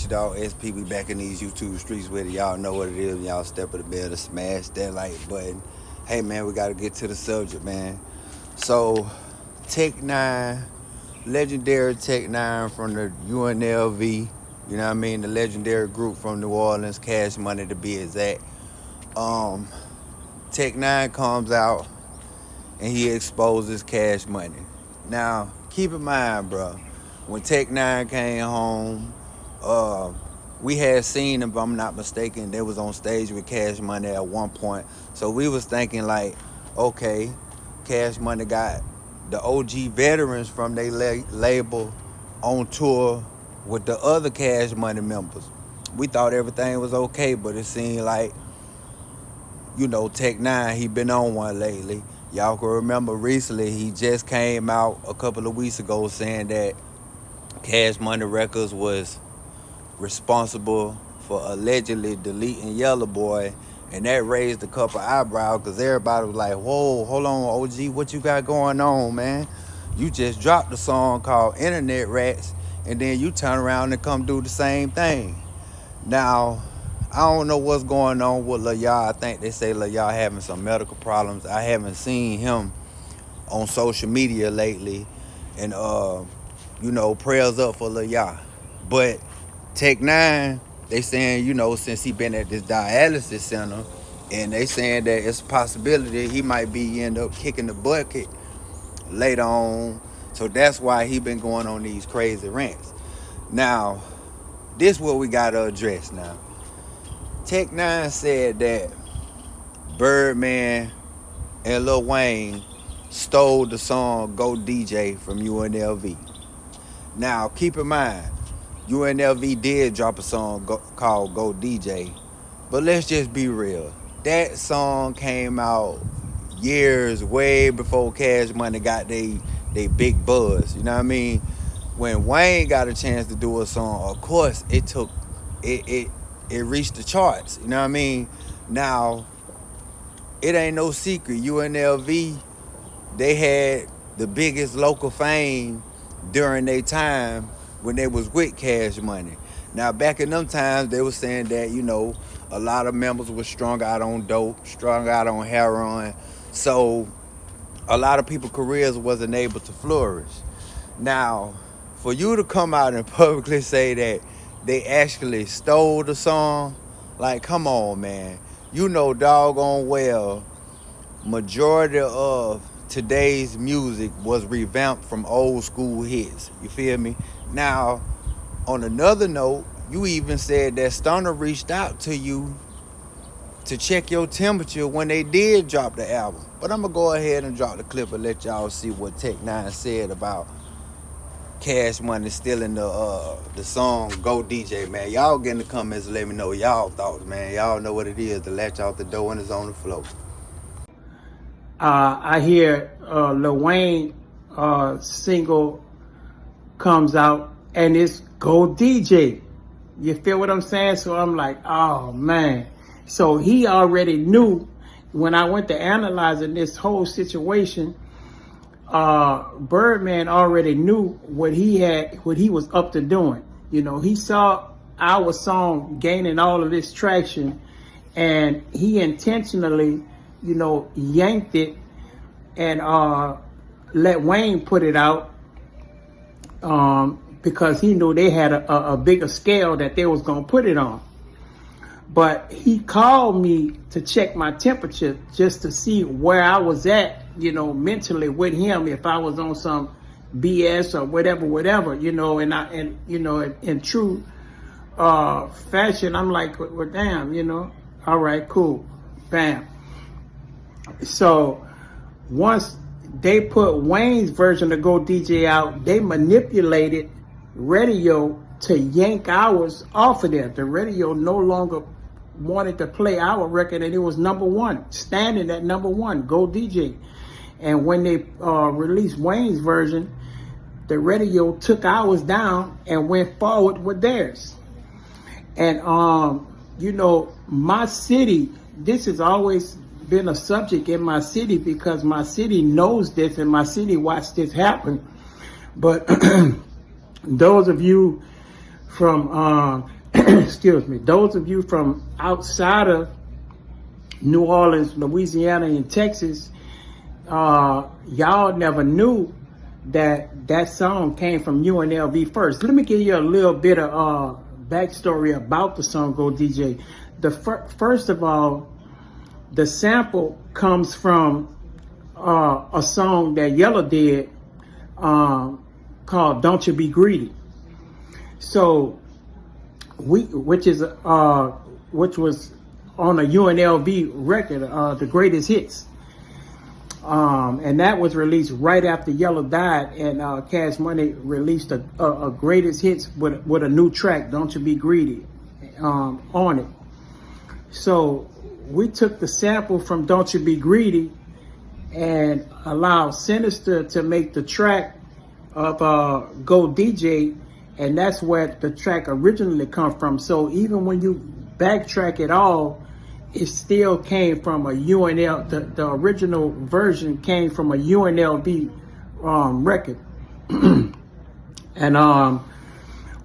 It's your dog SP. We back in these YouTube streets with it. Y'all know what it is. Y'all step in the bed to smash that like button. Hey man, we gotta get to the subject, man. So, Tech Nine, legendary Tech Nine from the UNLV. You know what I mean? The legendary group from New Orleans, Cash Money to be exact. Tech Nine comes out and he exposes Cash Money. Now, keep in mind, bro, when Tech Nine came home, we had seen him, if I'm not mistaken, they was on stage with Cash Money at one point. So we was thinking like, okay, Cash Money got the OG veterans from their label on tour with the other Cash Money members. We thought everything was okay, but it seemed like, you know, Tech Nine, he been on one lately. Y'all can remember recently, he just came out a couple of weeks ago saying that Cash Money Records was responsible for allegedly deleting Yellow Boy, and that raised a couple eyebrows because everybody was like, whoa, hold on, OG, what you got going on, man? You just dropped a song called Internet Rats, and then you turn around and come do the same thing. Now, I don't know what's going on with Lil Yachty. I think they say Lil Yachty having some medical problems. I haven't seen him on social media lately. And, you know, prayers up for Lil Yachty. But Tech Nine, they saying, you know, since he been at this dialysis center, and they saying that it's a possibility he might be end up kicking the bucket later on. So that's why he been going on these crazy rants. Now, this what we got to address now. Tech Nine said that Birdman and Lil Wayne stole the song Go DJ from UNLV. Now, keep in mind, UNLV did drop a song called Go DJ, but let's just be real. That song came out years way before Cash Money got they big buzz. You know what I mean? When Wayne got a chance to do a song, of course it reached the charts, you know what I mean? Now, it ain't no secret. UNLV, they had the biggest local fame during their time when they was with Cash Money. Now, back in them times, they were saying that, you know, a lot of members were strung out on dope, strung out on heroin. So, a lot of people's careers wasn't able to flourish. Now, for you to come out and publicly say that they actually stole the song, like, come on, man. You know doggone well, majority of today's music was revamped from old school hits. You feel me? Now, on another note, you even said that Stunner reached out to you to check your temperature when they did drop the album. But I'm going to go ahead and drop the clip and let y'all see what Tech Nine said about Cash Money stealing the song Go DJ, man. Y'all get in the comments and let me know y'all thoughts, man. Y'all know what it is. The latch out the door when it's on the floor. I hear Lil Wayne single comes out and it's Go DJ. You feel what I'm saying? So I'm like, oh man. So he already knew when I went to analyzing this whole situation. Birdman already knew what he was up to doing. You know, he saw our song gaining all of this traction, and he intentionally, you know, yanked it and let Wayne put it out because he knew they had a bigger scale that they was gonna put it on. But he called me to check my temperature just to see where I was at, you know, mentally with him, if I was on some BS or whatever, you know, and you know, in true fashion, I'm like, well, damn, you know, all right, cool, bam. So once they put Wayne's version of Go DJ out, they manipulated radio to yank ours off of there. The radio no longer wanted to play our record, and it was number one, standing at number one, Go DJ. And when they released Wayne's version, the radio took ours down and went forward with theirs. And you know, my city, this has always been a subject in my city because my city knows this and my city watched this happen. But those of you from excuse me, those of you from outside of New Orleans, Louisiana, and Texas, y'all never knew that song came from UNLV first. Let me give you a little bit of backstory about the song Go DJ. First of all, the sample comes from a song that Yella did called "Don't You Be Greedy." So which was on a UNLV record, the greatest hits. And that was released right after Yella died, and Cash Money released a greatest hits with a new track, "Don't You Be Greedy," on it. So we took the sample from "Don't You Be Greedy" and allowed Sinister to make the track of Go DJ, and that's where the track originally come from. So even when you backtrack it all, it still came from a the original version came from a UNLV record. And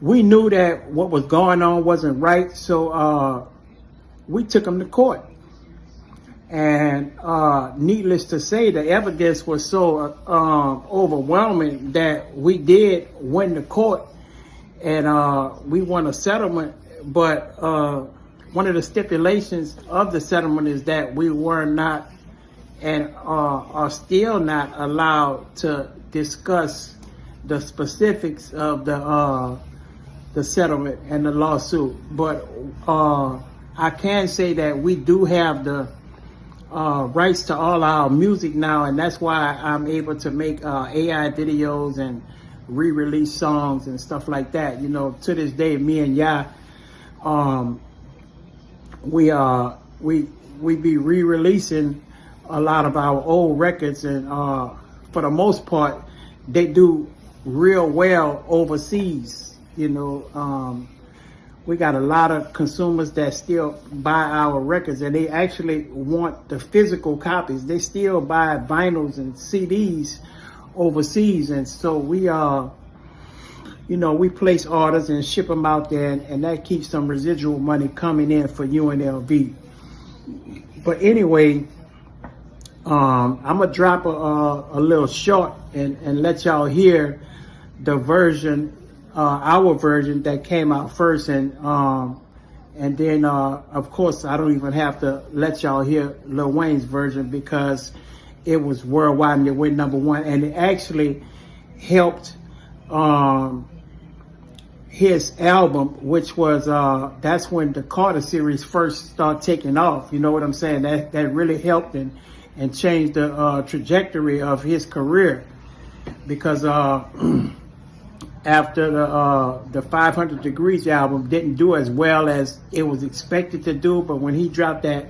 we knew that what was going on wasn't right, so we took him to court. And needless to say, the evidence was so overwhelming that we did win the court, and we won a settlement. But one of the stipulations of the settlement is that we were not and are still not allowed to discuss the specifics of the settlement and the lawsuit. But I can say that we do have the rights to all our music now, and that's why I'm able to make AI videos and re-release songs and stuff like that. You know, to this day, me and Ya, we be re-releasing a lot of our old records, and for the most part, they do real well overseas. You know, we got a lot of consumers that still buy our records, and they actually want the physical copies. They still buy vinyls and CDs overseas, and so we we place orders and ship them out there, and that keeps some residual money coming in for UNLV. But anyway, I'm gonna drop a little short and let y'all hear the version, our version that came out first, and then of course I don't even have to let y'all hear Lil Wayne's version because it was worldwide and it went #1, and it actually helped his album, which was that's when the Carter series first started taking off. You know what I'm saying? That really helped and changed the trajectory of his career, because after the 500 Degrees album didn't do as well as it was expected to do, but when he dropped that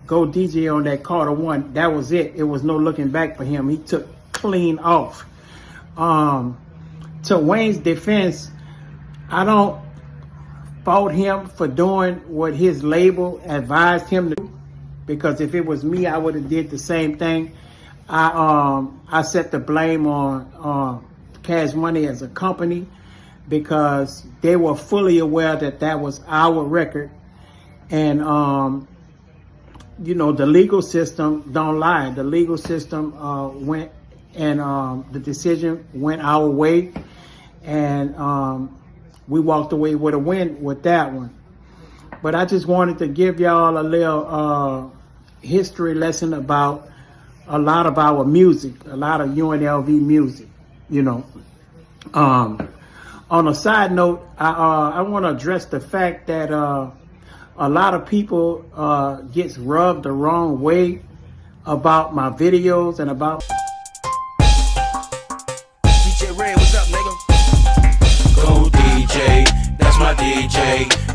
Go DJ on that Carter 1, that was it. It was no looking back for him. He took clean off. To Wayne's defense, I don't fault him for doing what his label advised him to do, because if it was me, I would have did the same thing. I set the blame on Cash Money as a company, because they were fully aware that that was our record, and the legal system don't lie. The legal system went, and the decision went our way, and we walked away with a win with that one. But I just wanted to give y'all a little history lesson about a lot of our music, a lot of UNLV music, On a side note, I want to address the fact that a lot of people gets rubbed the wrong way about my videos and about... DJ Red, what's up, nigga? Go DJ, that's my DJ.